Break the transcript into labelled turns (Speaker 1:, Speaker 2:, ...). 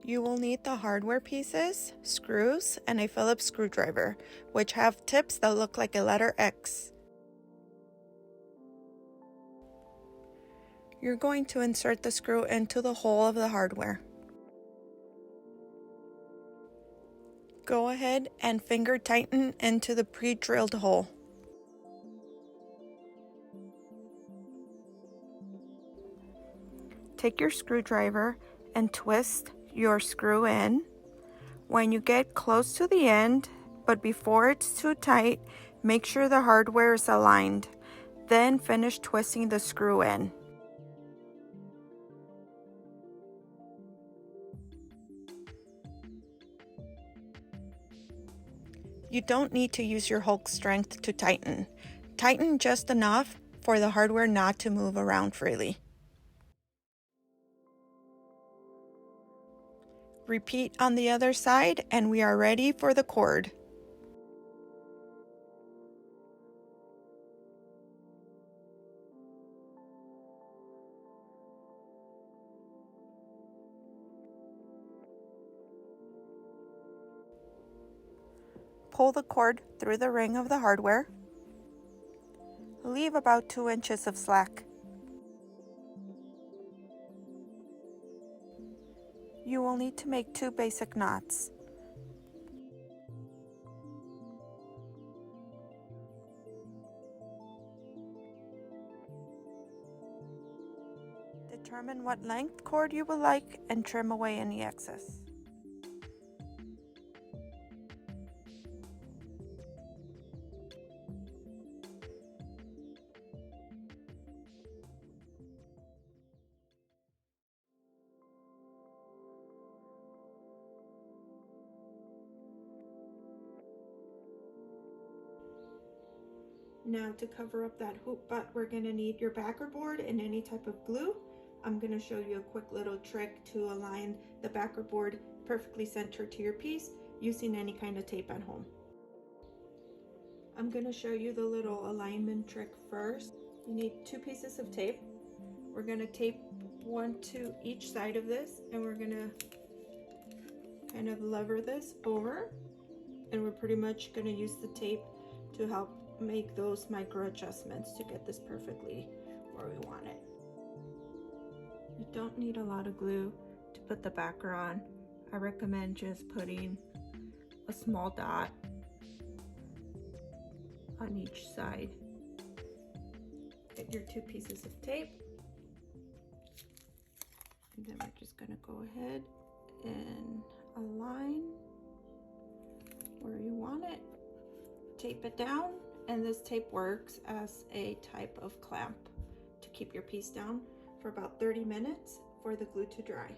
Speaker 1: You will need the hardware pieces, screws, and a Phillips screwdriver, which have tips that look like a letter X. You're going to insert the screw into the hole of the hardware. Go ahead and finger tighten into the pre-drilled hole. Take your screwdriver and twist your screw in. When you get close to the end, but before it's too tight, make sure the hardware is aligned. Then finish twisting the screw in. You don't need to use your Hulk strength to tighten. Tighten just enough for the hardware not to move around freely. Repeat on the other side and we are ready for the cord. Pull the cord through the ring of the hardware. Leave about 2 inches of slack. You will need to make 2 basic knots. Determine what length cord you would like and trim away any excess. Now to cover up that hoop butt, we're going to need your backer board and any type of glue. I'm going to show you a quick little trick to align the backer board perfectly centered to your piece using any kind of tape at home. I'm going to show you the little alignment trick first. You need 2 pieces of tape. We're going to tape 1 to each side of this and we're going to kind of lever this over, and we're pretty much going to use the tape to help make those micro adjustments to get this perfectly where we want it. You don't need a lot of glue to put the backer on. I recommend just putting a small dot on each side. Get your 2 pieces of tape, and then we're just going to go ahead and align where you want it. Tape it down, and this tape works as a type of clamp to keep your piece down for about 30 minutes for the glue to dry.